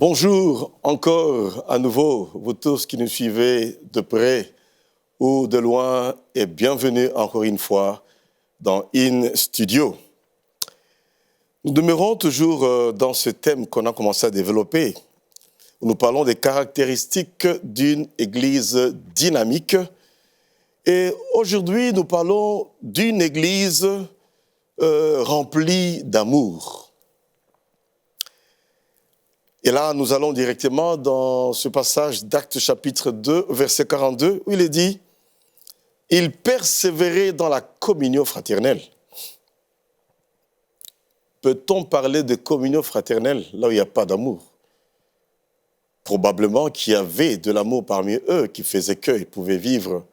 Bonjour encore à nouveau, vous tous qui nous suivez de près ou de loin, et bienvenue encore une fois dans In Studio. Nous demeurons toujours dans ce thème qu'on a commencé à développer. Nous parlons des caractéristiques d'une église dynamique. Et aujourd'hui, nous parlons d'une église remplie d'amour. Et là, nous allons directement dans ce passage d'Actes chapitre 2, verset 42, où il est dit « Il persévérait dans la communion fraternelle ». Peut-on parler de communion fraternelle là où il n'y a pas d'amour? Probablement qu'il y avait de l'amour parmi eux qui faisait qu'ils pouvaient vivre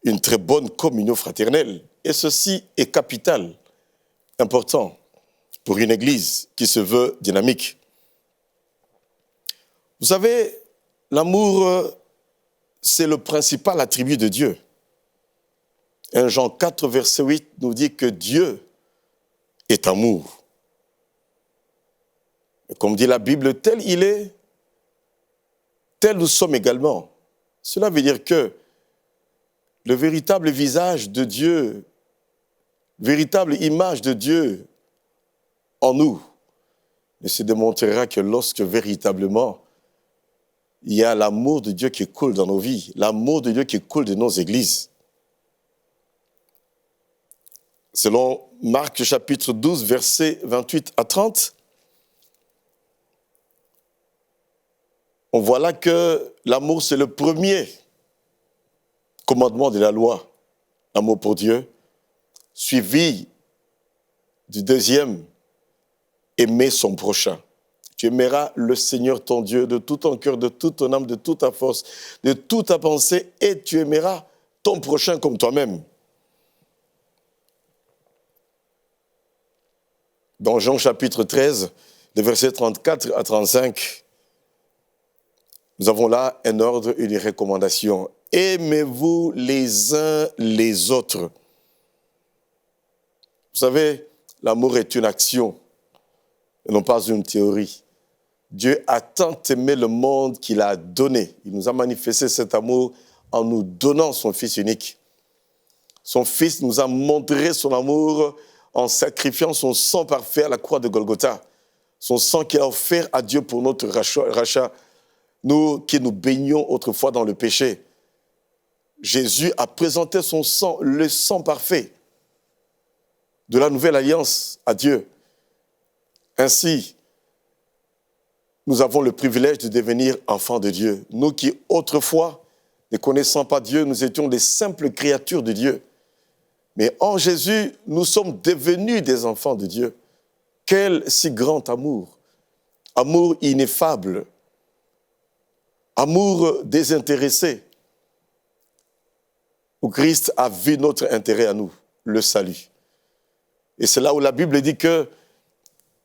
une très bonne communion fraternelle. Et ceci est capital, important pour une église qui se veut dynamique. Vous savez, l'amour, c'est le principal attribut de Dieu. 1 Jean 4, verset 8 nous dit que Dieu est amour. Et comme dit la Bible, tel il est, tel nous sommes également. Cela veut dire que le véritable visage de Dieu, véritable image de Dieu en nous, ne se démontrera que lorsque véritablement il y a l'amour de Dieu qui coule dans nos vies, l'amour de Dieu qui coule de nos églises. Selon Marc chapitre 12, versets 28 à 30, on voit là que l'amour, c'est le premier commandement de la loi, l'amour pour Dieu, suivi du deuxième, aimer son prochain. Tu aimeras le Seigneur ton Dieu de tout ton cœur, de toute ton âme, de toute ta force, de toute ta pensée, et tu aimeras ton prochain comme toi-même. Dans Jean chapitre 13, les versets 34 à 35, nous avons là un ordre et une recommandation. Aimez-vous les uns les autres. Vous savez, l'amour est une action et non pas une théorie. Dieu a tant aimé le monde qu'il a donné. Il nous a manifesté cet amour en nous donnant son Fils unique. Son Fils nous a montré son amour en sacrifiant son sang parfait à la croix de Golgotha. Son sang qu'il a offert à Dieu pour notre rachat. Nous qui nous baignions autrefois dans le péché. Jésus a présenté son sang, le sang parfait de la nouvelle alliance à Dieu. Ainsi, nous avons le privilège de devenir enfants de Dieu. Nous qui, autrefois, ne connaissant pas Dieu, nous étions des simples créatures de Dieu. Mais en Jésus, nous sommes devenus des enfants de Dieu. Quel si grand amour! Amour ineffable. Amour désintéressé. Où Christ a vu notre intérêt à nous, le salut. Et c'est là où la Bible dit que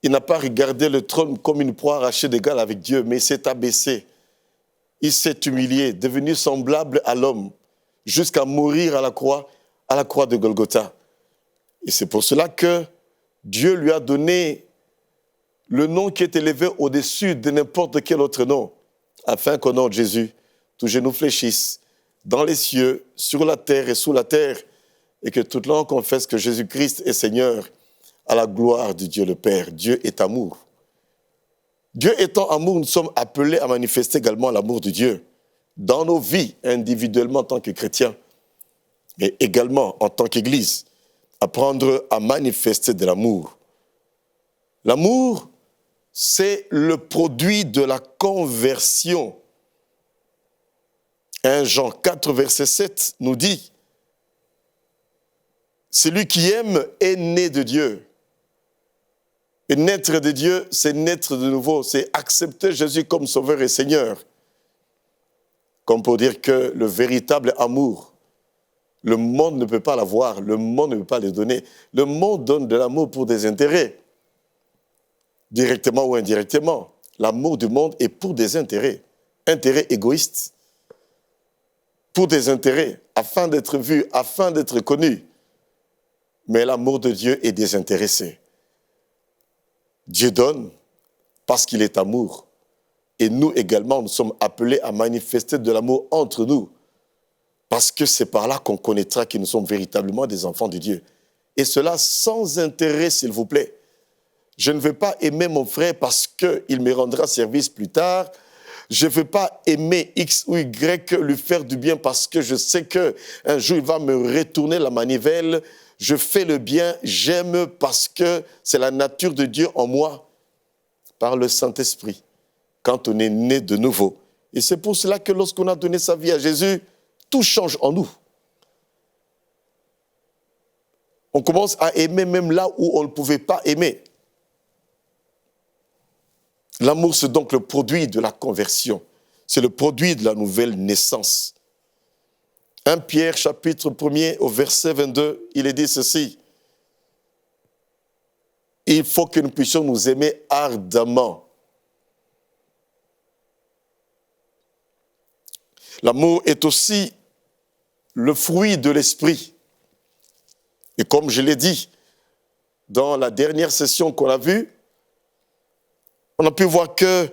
il n'a pas regardé le trône comme une proie arrachée d'égal avec Dieu, mais il s'est abaissé. Il s'est humilié, devenu semblable à l'homme, jusqu'à mourir à la croix de Golgotha. Et c'est pour cela que Dieu lui a donné le nom qui est élevé au-dessus de n'importe quel autre nom, afin qu'au nom de Jésus, tout genou fléchisse dans les cieux, sur la terre et sous la terre, et que toute langue confesse que Jésus-Christ est Seigneur, à la gloire de Dieu le Père. Dieu est amour. Dieu étant amour, nous sommes appelés à manifester également l'amour de Dieu dans nos vies, individuellement en tant que chrétiens, mais également en tant qu'Église, apprendre à manifester de l'amour. L'amour, c'est le produit de la conversion. 1 Jean 4, verset 7 nous dit « Celui qui aime est né de Dieu ». Et naître de Dieu, c'est naître de nouveau, c'est accepter Jésus comme Sauveur et Seigneur. Comme pour dire que le véritable amour, le monde ne peut pas l'avoir, le monde ne peut pas le donner. Le monde donne de l'amour pour des intérêts, directement ou indirectement. L'amour du monde est pour des intérêts égoïstes, pour des intérêts, afin d'être vu, afin d'être connu. Mais l'amour de Dieu est désintéressé. Dieu donne parce qu'il est amour. Et nous également, nous sommes appelés à manifester de l'amour entre nous. Parce que c'est par là qu'on connaîtra que nous sommes véritablement des enfants de Dieu. Et cela sans intérêt, s'il vous plaît. Je ne vais pas aimer mon frère parce qu'il me rendra service plus tard. Je ne vais pas aimer X ou Y, lui faire du bien parce que je sais qu'un jour, il va me retourner la manivelle. Je fais le bien, j'aime parce que c'est la nature de Dieu en moi, par le Saint-Esprit, quand on est né de nouveau. Et c'est pour cela que lorsqu'on a donné sa vie à Jésus, tout change en nous. On commence à aimer même là où on ne pouvait pas aimer. L'amour, c'est donc le produit de la conversion. C'est le produit de la nouvelle naissance. 1 Pierre, chapitre 1er, au verset 22, il est dit ceci. Il faut que nous puissions nous aimer ardemment. L'amour est aussi le fruit de l'esprit. Et comme je l'ai dit dans la dernière session qu'on a vue, on a pu voir que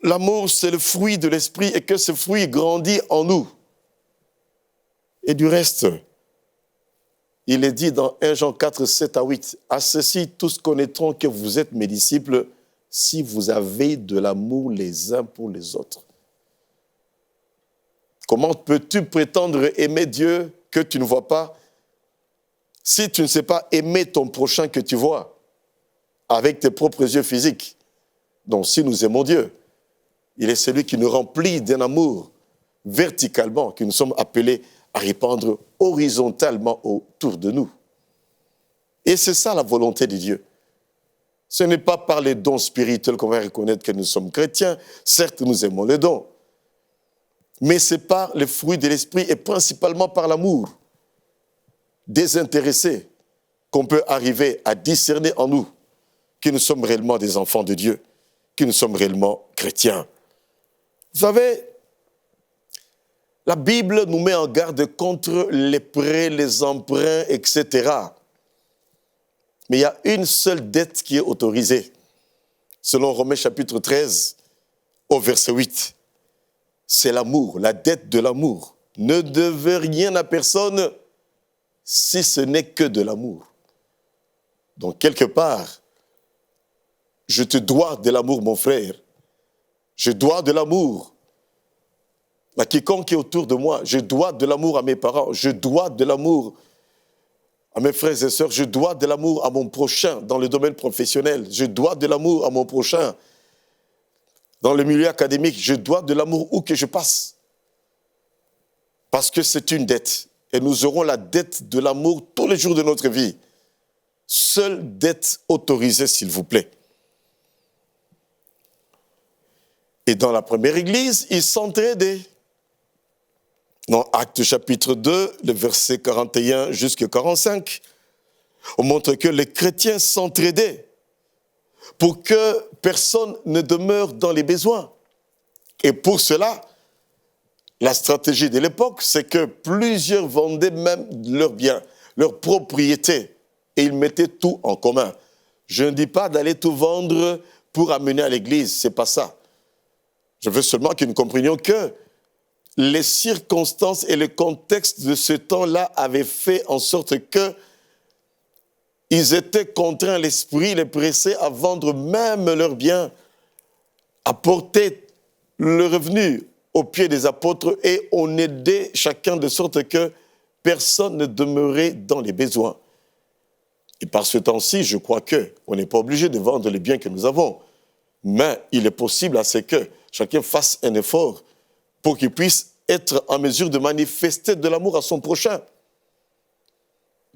l'amour, c'est le fruit de l'esprit et que ce fruit grandit en nous. Et du reste, il est dit dans 1 Jean 4, 7 à 8, « À ceci, tous connaîtront que vous êtes mes disciples si vous avez de l'amour les uns pour les autres. » Comment peux-tu prétendre aimer Dieu que tu ne vois pas si tu ne sais pas aimer ton prochain que tu vois avec tes propres yeux physiques? Donc, si nous aimons Dieu, il est celui qui nous remplit d'un amour verticalement, que nous sommes appelés à répandre horizontalement autour de nous. Et c'est ça la volonté de Dieu. Ce n'est pas par les dons spirituels qu'on va reconnaître que nous sommes chrétiens. Certes, nous aimons les dons. Mais c'est par les fruits de l'esprit et principalement par l'amour désintéressé qu'on peut arriver à discerner en nous que nous sommes réellement des enfants de Dieu, que nous sommes réellement chrétiens. Vous savez, la Bible nous met en garde contre les prêts, les emprunts, etc. Mais il y a une seule dette qui est autorisée, selon Romains chapitre 13, au verset 8. C'est l'amour, la dette de l'amour. Ne devez rien à personne si ce n'est que de l'amour. Donc, quelque part, je te dois de l'amour, mon frère. Je dois de l'amour à quiconque est autour de moi. Je dois de l'amour à mes parents. Je dois de l'amour à mes frères et sœurs. Je dois de l'amour à mon prochain dans le domaine professionnel. Je dois de l'amour à mon prochain dans le milieu académique. Je dois de l'amour où que je passe. Parce que c'est une dette. Et nous aurons la dette de l'amour tous les jours de notre vie. Seule dette autorisée, s'il vous plaît. Et dans la première église, ils s'entraidaient. Dans Actes chapitre 2, le verset 41 jusqu'à 45, on montre que les chrétiens s'entraidaient pour que personne ne demeure dans les besoins. Et pour cela, la stratégie de l'époque, c'est que plusieurs vendaient même leurs biens, leurs propriétés, et ils mettaient tout en commun. Je ne dis pas d'aller tout vendre pour amener à l'église, c'est pas ça. Je veux seulement que nous comprenions que les circonstances et le contexte de ce temps-là avaient fait en sorte qu'ils étaient contraints, l'esprit les pressait à vendre même leurs biens, à porter le revenu aux pieds des apôtres et on aidait chacun de sorte que personne ne demeurait dans les besoins. Et par ce temps-ci, je crois qu'on n'est pas obligé de vendre les biens que nous avons. Mais il est possible à ce que chacun fasse un effort pour qu'il puisse être en mesure de manifester de l'amour à son prochain.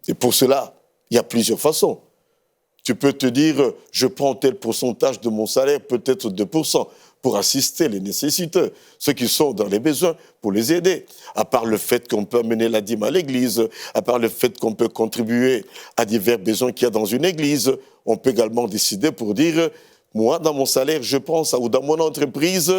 Et pour cela, il y a plusieurs façons. Tu peux te dire, je prends tel pourcentage de mon salaire, peut-être 2%, pour assister les nécessiteux, ceux qui sont dans les besoins, pour les aider. À part le fait qu'on peut amener la dîme à l'église, à part le fait qu'on peut contribuer à divers besoins qu'il y a dans une église, on peut également décider pour dire, moi, dans mon salaire, je prends ça, ou dans mon entreprise,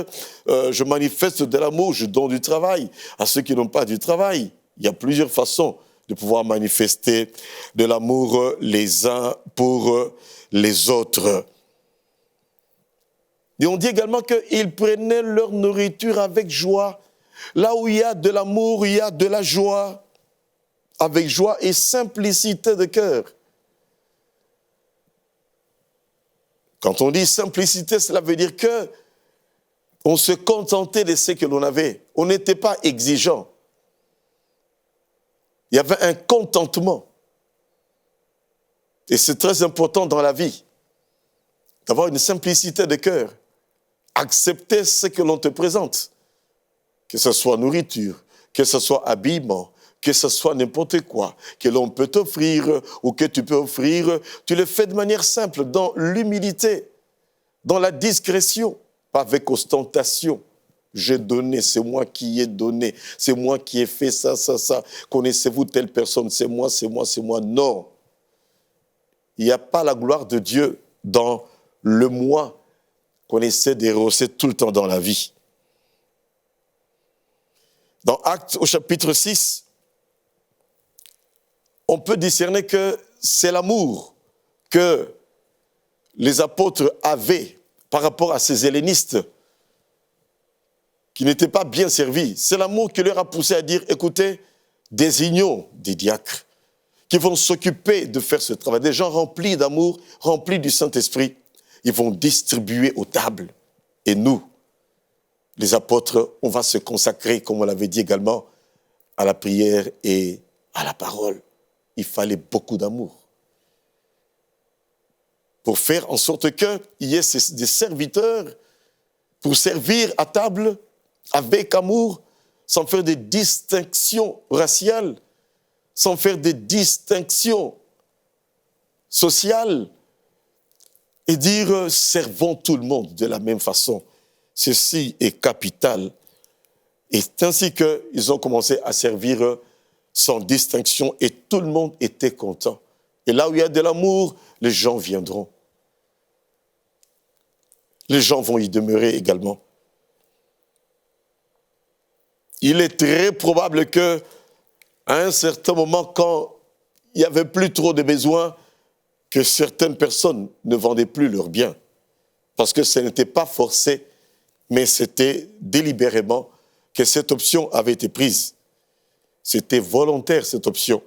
je manifeste de l'amour, je donne du travail à ceux qui n'ont pas du travail. Il y a plusieurs façons de pouvoir manifester de l'amour les uns pour les autres. Et on dit également qu'ils prenaient leur nourriture avec joie. Là où il y a de l'amour, il y a de la joie, avec joie et simplicité de cœur. Quand on dit simplicité, cela veut dire que on se contentait de ce que l'on avait. On n'était pas exigeant. Il y avait un contentement. Et c'est très important dans la vie d'avoir une simplicité de cœur. Accepter ce que l'on te présente. Que ce soit nourriture, que ce soit habillement, que ce soit n'importe quoi, que l'on peut t'offrir ou que tu peux offrir, tu le fais de manière simple, dans l'humilité, dans la discrétion, pas avec ostentation. J'ai donné, c'est moi qui ai donné, c'est moi qui ai fait ça, ça, ça. Connaissez-vous telle personne, c'est moi, c'est moi, c'est moi. Non. Il n'y a pas la gloire de Dieu dans le moi qu'on essaie de rehausser tout le temps dans la vie. Dans Actes au chapitre 6, on peut discerner que c'est l'amour que les apôtres avaient par rapport à ces hellénistes qui n'étaient pas bien servis. C'est l'amour qui leur a poussé à dire, écoutez, désignons des diacres qui vont s'occuper de faire ce travail. Des gens remplis d'amour, remplis du Saint-Esprit. Ils vont distribuer aux tables. Et nous, les apôtres, on va se consacrer, comme on l'avait dit également, à la prière et à la parole. Il fallait beaucoup d'amour pour faire en sorte qu'il y ait des serviteurs pour servir à table avec amour, sans faire des distinctions raciales, sans faire des distinctions sociales, et dire servons tout le monde de la même façon. Ceci est capital. Et c'est ainsi qu'ils ont commencé à servir sans distinction et tout le monde était content. Et là où il y a de l'amour, les gens viendront. Les gens vont y demeurer également. Il est très probable qu'à un certain moment, quand il n'y avait plus trop de besoins, que certaines personnes ne vendaient plus leurs biens. Parce que ce n'était pas forcé, mais c'était délibérément que cette option avait été prise. C'était volontaire, cette option,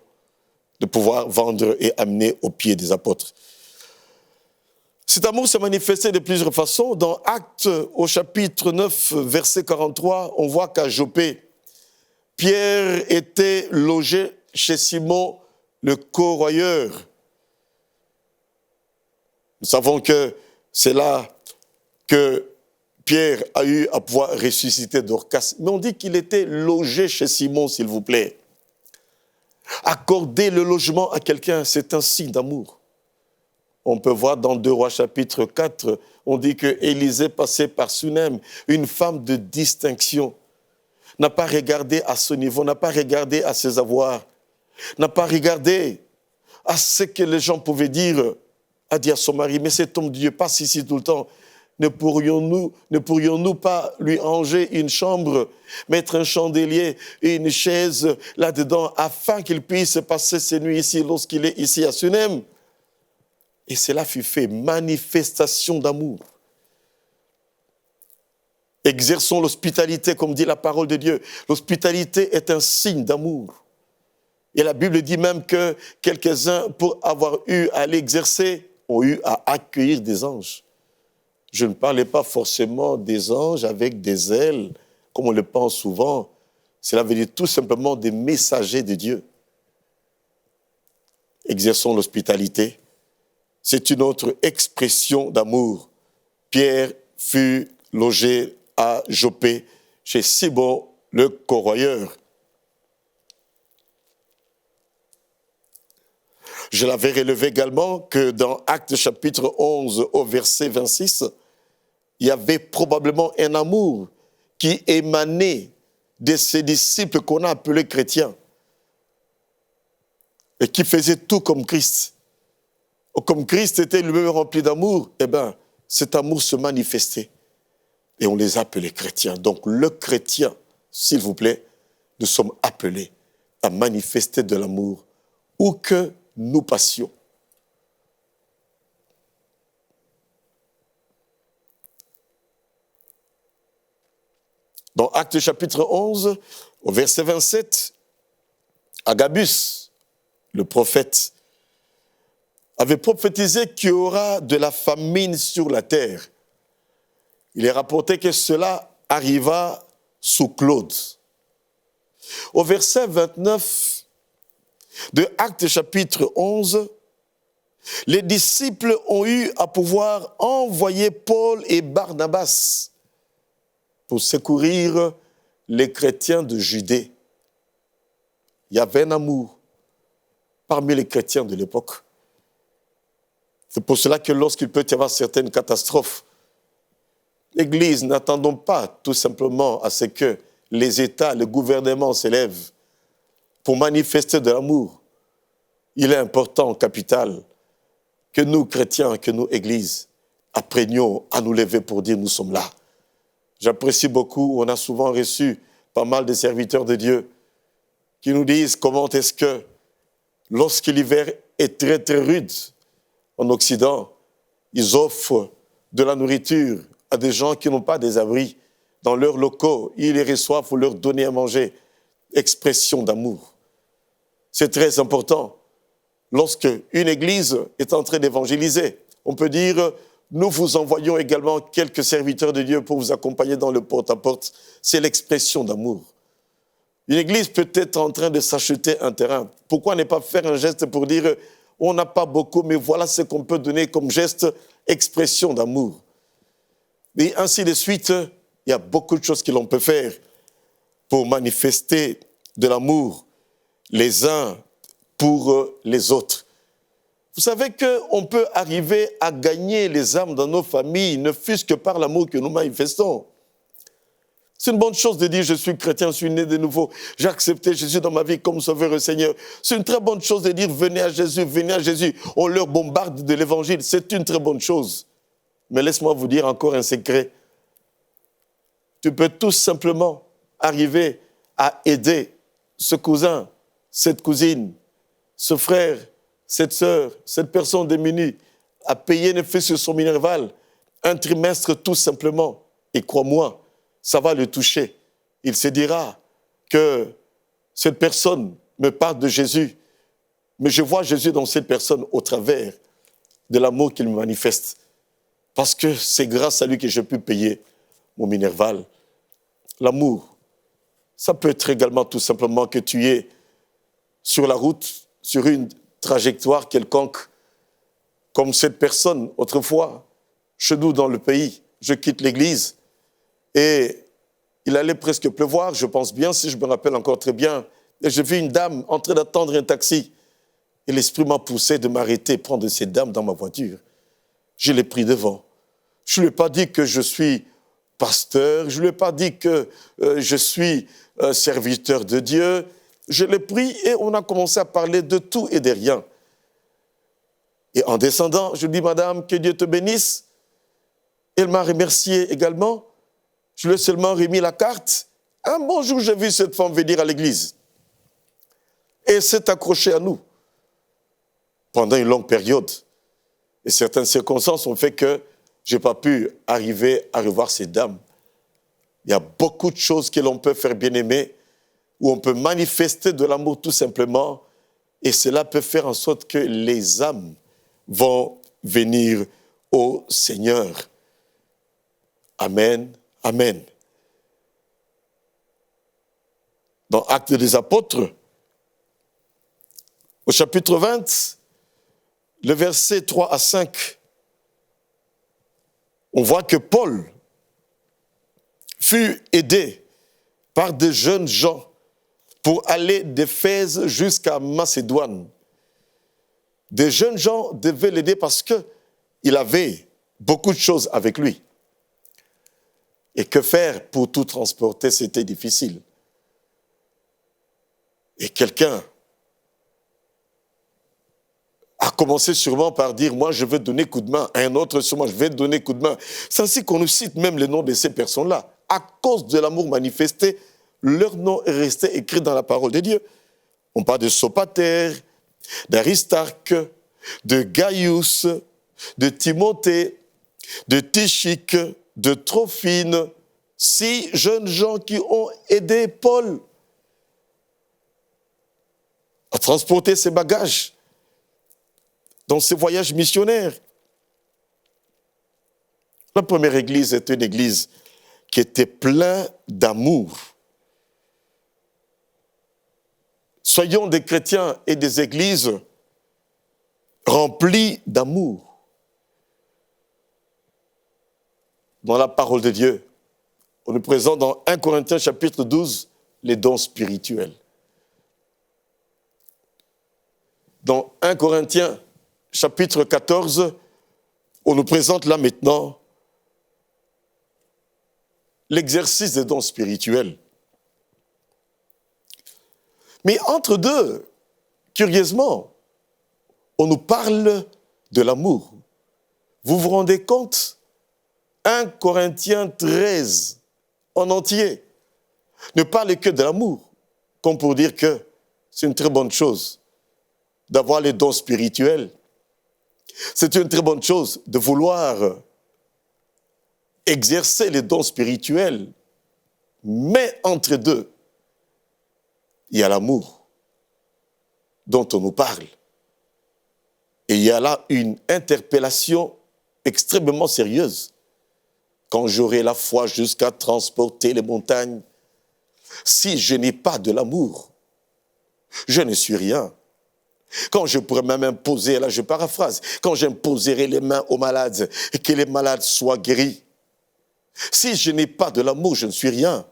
de pouvoir vendre et amener aux pieds des apôtres. Cet amour s'est manifesté de plusieurs façons. Dans Actes, au chapitre 9, verset 43, on voit qu'à Joppé, Pierre était logé chez Simon, le corroyeur. Nous savons que c'est là que Pierre a eu à pouvoir ressusciter Dorcas. Mais on dit qu'il était logé chez Simon, s'il vous plaît. Accorder le logement à quelqu'un, c'est un signe d'amour. On peut voir dans 2 Rois chapitre 4, on dit que Élisée passait par Sunem, une femme de distinction. N'a pas regardé à ce niveau, n'a pas regardé à ses avoirs, n'a pas regardé à ce que les gens pouvaient dire, a dit à son mari, mais cet homme de Dieu passe ici tout le temps. Ne pourrions-nous pas lui ranger une chambre, mettre un chandelier et une chaise là-dedans afin qu'il puisse passer ses nuits ici lorsqu'il est ici à Sunem? Et cela fut fait, manifestation d'amour. Exerçons l'hospitalité, comme dit la parole de Dieu. L'hospitalité est un signe d'amour. Et la Bible dit même que quelques-uns, pour avoir eu à l'exercer, ont eu à accueillir des anges. Je ne parlais pas forcément des anges avec des ailes, comme on le pense souvent. Cela veut dire tout simplement des messagers de Dieu. Exerçons l'hospitalité. C'est une autre expression d'amour. Pierre fut logé à Joppé, chez Simon le corroyeur. Je l'avais relevé également que dans Actes chapitre 11 au verset 26, il y avait probablement un amour qui émanait de ces disciples qu'on a appelés chrétiens et qui faisaient tout comme Christ. Comme Christ était lui-même rempli d'amour, eh bien, cet amour se manifestait. Et on les appelait chrétiens. Donc le chrétien, s'il vous plaît, nous sommes appelés à manifester de l'amour où que nous passions. Dans Actes chapitre 11, au verset 27, Agabus, le prophète, avait prophétisé qu'il y aura de la famine sur la terre. Il est rapporté que cela arriva sous Claude. Au verset 29 de Actes chapitre 11, les disciples ont eu à pouvoir envoyer Paul et Barnabas pour secourir les chrétiens de Judée. Il y avait un amour parmi les chrétiens de l'époque. C'est pour cela que lorsqu'il peut y avoir certaines catastrophes, l'Église, n'attendons pas tout simplement à ce que les États, le gouvernement s'élèvent pour manifester de l'amour. Il est important, capital, que nous, chrétiens, que nous, Églises, apprenions à nous lever pour dire nous sommes là. J'apprécie beaucoup, on a souvent reçu pas mal de serviteurs de Dieu qui nous disent comment est-ce que, lorsque l'hiver est très très rude en Occident, ils offrent de la nourriture à des gens qui n'ont pas des abris dans leurs locaux. Ils les reçoivent pour leur donner à manger. Expression d'amour. C'est très important. Lorsque une église est en train d'évangéliser, on peut dire, nous vous envoyons également quelques serviteurs de Dieu pour vous accompagner dans le porte-à-porte. C'est l'expression d'amour. Une église peut être en train de s'acheter un terrain. Pourquoi ne pas faire un geste pour dire, on n'a pas beaucoup, mais voilà ce qu'on peut donner comme geste, expression d'amour. Et ainsi de suite, il y a beaucoup de choses que l'on peut faire pour manifester de l'amour les uns pour les autres. Vous savez qu'on peut arriver à gagner les âmes dans nos familles, ne fût-ce que par l'amour que nous manifestons. C'est une bonne chose de dire « je suis chrétien, je suis né de nouveau, j'ai accepté Jésus dans ma vie comme sauveur et Seigneur ». C'est une très bonne chose de dire « venez à Jésus, venez à Jésus ». On leur bombarde de l'évangile, c'est une très bonne chose. Mais laisse-moi vous dire encore un secret. Tu peux tout simplement arriver à aider ce cousin, cette cousine, ce frère, cette sœur, cette personne démunie à payer ne fût-ce sur son minerval un trimestre tout simplement. Et crois-moi, ça va le toucher. Il se dira que cette personne me parle de Jésus, mais je vois Jésus dans cette personne au travers de l'amour qu'il me manifeste. Parce que c'est grâce à lui que j'ai pu payer mon minerval. L'amour, ça peut être également tout simplement que tu es sur la route, sur une trajectoire quelconque, comme cette personne autrefois, chez nous dans le pays. Je quitte l'église et il allait presque pleuvoir, je pense bien, si je me rappelle encore très bien. Et j'ai vu une dame en train d'attendre un taxi. Et l'esprit m'a poussé de m'arrêter, prendre cette dame dans ma voiture. Je l'ai pris devant. Je ne lui ai pas dit que je suis pasteur, je ne lui ai pas dit que je suis serviteur de Dieu. Je l'ai pris et on a commencé à parler de tout et de rien. Et en descendant, je dis, madame, que Dieu te bénisse. Elle m'a remercié également. Je lui ai seulement remis la carte. Un bon jour, j'ai vu cette femme venir à l'église. Et elle s'est accrochée à nous pendant une longue période. Et certaines circonstances ont fait que je n'ai pas pu arriver à revoir ces dames. Il y a beaucoup de choses que l'on peut faire bien-aimer, où on peut manifester de l'amour tout simplement, et cela peut faire en sorte que les âmes vont venir au Seigneur. Amen, amen. Dans Actes des Apôtres, au chapitre 20, le verset 3 à 5, on voit que Paul fut aidé par des jeunes gens pour aller d'Éphèse jusqu'à Macédoine. Des jeunes gens devaient l'aider parce qu'il avait beaucoup de choses avec lui. Et que faire pour tout transporter, c'était difficile. Et quelqu'un a commencé sûrement par dire, moi je veux donner coup de main, à un autre sûrement je vais donner coup de main. C'est ainsi qu'on nous cite même les noms de ces personnes-là. À cause de l'amour manifesté, leur nom est resté écrit dans la parole de Dieu. On parle de Sopater, d'Aristarque, de Gaius, de Timothée, de Tychique, de Trophine, 6 jeunes gens qui ont aidé Paul à transporter ses bagages dans ses voyages missionnaires. La première église était une église qui était pleine d'amour. Soyons des chrétiens et des églises remplies d'amour. Dans la parole de Dieu, on nous présente dans 1 Corinthiens chapitre 12 les dons spirituels. Dans 1 Corinthiens chapitre 14, on nous présente là maintenant l'exercice des dons spirituels. Mais entre deux, curieusement, on nous parle de l'amour. Vous vous rendez compte? 1 Corinthiens 13 en entier ne parle que de l'amour, comme pour dire que c'est une très bonne chose d'avoir les dons spirituels. C'est une très bonne chose de vouloir exercer les dons spirituels, mais entre deux, il y a l'amour dont on nous parle. Et il y a là une interpellation extrêmement sérieuse. Quand j'aurai la foi jusqu'à transporter les montagnes, si je n'ai pas de l'amour, je ne suis rien. Quand je pourrais même imposer, là je paraphrase, quand j'imposerai les mains aux malades et que les malades soient guéris, si je n'ai pas de l'amour, je ne suis rien.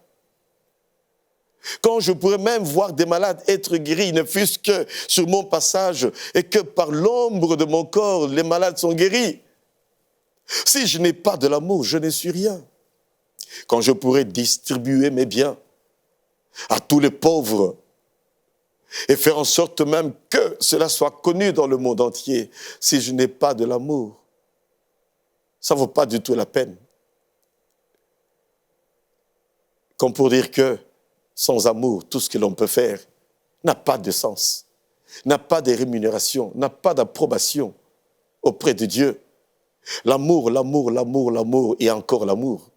Quand je pourrais même voir des malades être guéris, ne fût-ce que sur mon passage et que par l'ombre de mon corps, les malades sont guéris. Si je n'ai pas de l'amour, je ne suis rien. Quand je pourrais distribuer mes biens à tous les pauvres et faire en sorte même que cela soit connu dans le monde entier, si je n'ai pas de l'amour, ça ne vaut pas du tout la peine. Comme pour dire que sans amour, tout ce que l'on peut faire n'a pas de sens, n'a pas de rémunération, n'a pas d'approbation auprès de Dieu. L'amour, l'amour, l'amour, l'amour et encore l'amour.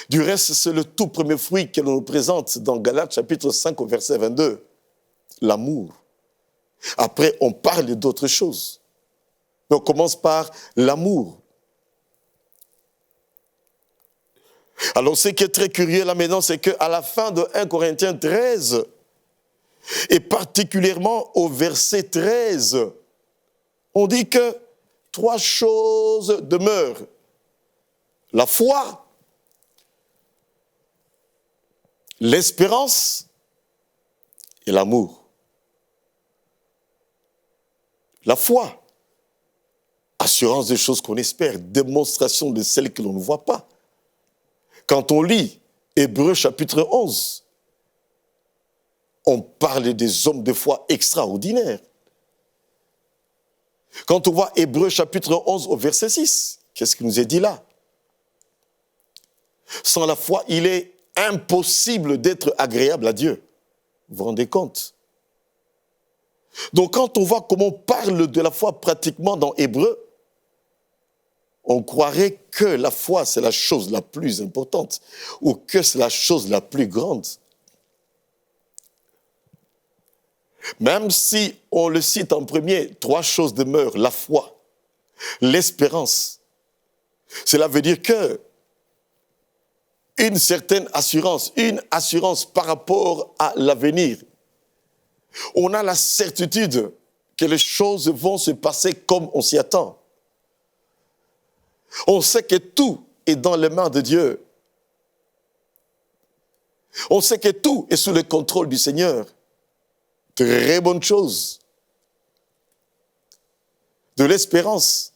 Du reste, c'est le tout premier fruit que l'on nous présente dans Galates chapitre 5 au verset 22. L'amour. Après, on parle d'autres choses. Mais on commence par l'amour. Alors, ce qui est très curieux là maintenant, c'est qu'à la fin de 1 Corinthiens 13, et particulièrement au verset 13, on dit que 3 choses demeurent. La foi, l'espérance et l'amour. La foi, assurance des choses qu'on espère, démonstration de celles que l'on ne voit pas. Quand on lit Hébreux chapitre 11, on parle des hommes de foi extraordinaires. Quand on voit Hébreux chapitre 11 au verset 6, qu'est-ce qui nous est dit là? Sans la foi, il est impossible d'être agréable à Dieu. Vous vous rendez compte? Donc quand on voit comment on parle de la foi pratiquement dans Hébreux, on croirait que la foi, c'est la chose la plus importante ou que c'est la chose la plus grande. Même si on le cite en premier, 3 choses demeurent, la foi, l'espérance. Cela veut dire que une certaine assurance, une assurance par rapport à l'avenir. On a la certitude que les choses vont se passer comme on s'y attend. On sait que tout est dans les mains de Dieu. On sait que tout est sous le contrôle du Seigneur. Très bonne chose. De l'espérance.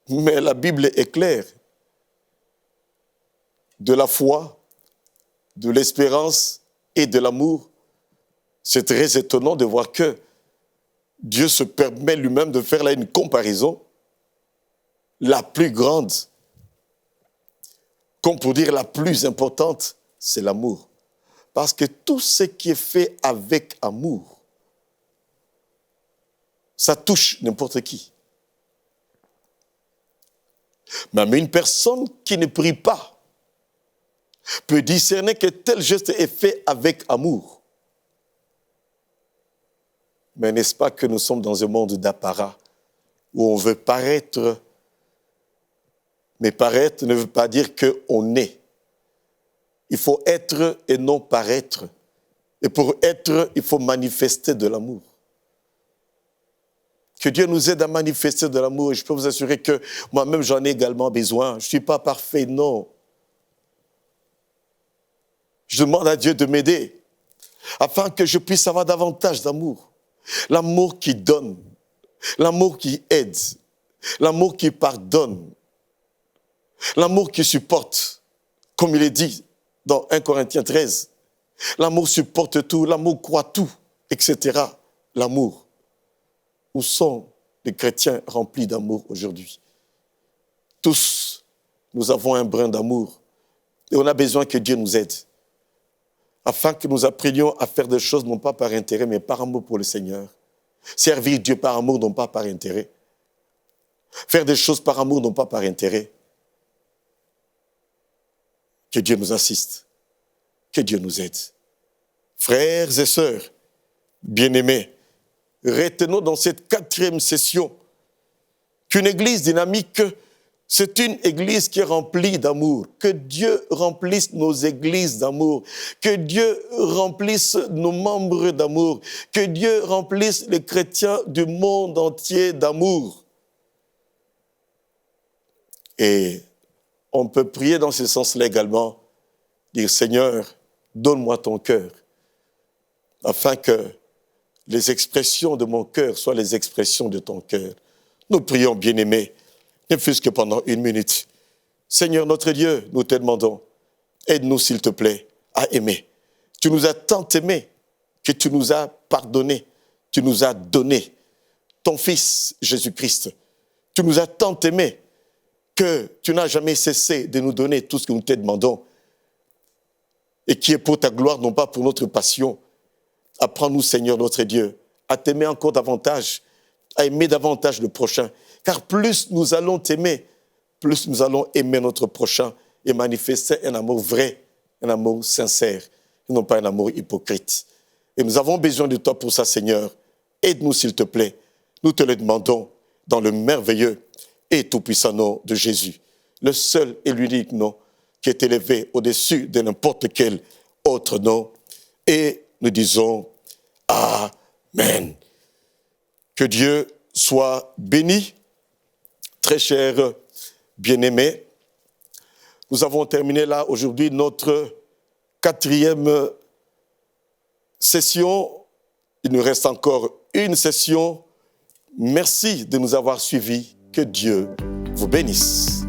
Mais la Bible est claire. De la foi, de l'espérance et de l'amour. C'est très étonnant de voir que Dieu se permet lui-même de faire là une comparaison. La plus grande, comme pour dire la plus importante, c'est l'amour. Parce que tout ce qui est fait avec amour, ça touche n'importe qui. Même une personne qui ne prie pas peut discerner que tel geste est fait avec amour. Mais n'est-ce pas que nous sommes dans un monde d'apparat où on veut paraître, mais paraître ne veut pas dire qu'on est. Il faut être et non paraître. Et pour être, il faut manifester de l'amour. Que Dieu nous aide à manifester de l'amour. Et je peux vous assurer que moi-même, j'en ai également besoin. Je ne suis pas parfait, non. Je demande à Dieu de m'aider afin que je puisse avoir davantage d'amour. L'amour qui donne, l'amour qui aide, l'amour qui pardonne, l'amour qui supporte, comme il est dit dans 1 Corinthiens 13. L'amour supporte tout, l'amour croit tout, etc. L'amour. Où sont les chrétiens remplis d'amour aujourd'hui? Tous, nous avons un brin d'amour et on a besoin que Dieu nous aide afin que nous apprenions à faire des choses non pas par intérêt mais par amour pour le Seigneur. Servir Dieu par amour, non pas par intérêt. Faire des choses par amour, non pas par intérêt. Que Dieu nous assiste. Que Dieu nous aide. Frères et sœurs, bien-aimés, retenons dans cette 4e session qu'une église dynamique, c'est une église qui est remplie d'amour. Que Dieu remplisse nos églises d'amour. Que Dieu remplisse nos membres d'amour. Que Dieu remplisse les chrétiens du monde entier d'amour. Et on peut prier dans ce sens-là également, dire Seigneur, donne-moi ton cœur, afin que les expressions de mon cœur soient les expressions de ton cœur. Nous prions, bien-aimés, ne fût-ce que pendant 1 minute. Seigneur notre Dieu, nous te demandons, aide-nous s'il te plaît à aimer. Tu nous as tant aimés que tu nous as pardonné, tu nous as donné ton Fils Jésus-Christ. Tu nous as tant aimés que tu n'as jamais cessé de nous donner tout ce que nous te demandons et qui est pour ta gloire, non pas pour notre passion. Apprends-nous, Seigneur notre Dieu, à t'aimer encore davantage, à aimer davantage le prochain. Car plus nous allons t'aimer, plus nous allons aimer notre prochain et manifester un amour vrai, un amour sincère, et non pas un amour hypocrite. Et nous avons besoin de toi pour ça, Seigneur. Aide-nous, s'il te plaît. Nous te le demandons dans le merveilleux et tout-puissant nom de Jésus, le seul et l'unique nom qui est élevé au-dessus de n'importe quel autre nom. Et nous disons Amen. Que Dieu soit béni. Très chers bien-aimés, nous avons terminé là aujourd'hui notre 4e session. Il nous reste encore une session. Merci de nous avoir suivis. Que Dieu vous bénisse.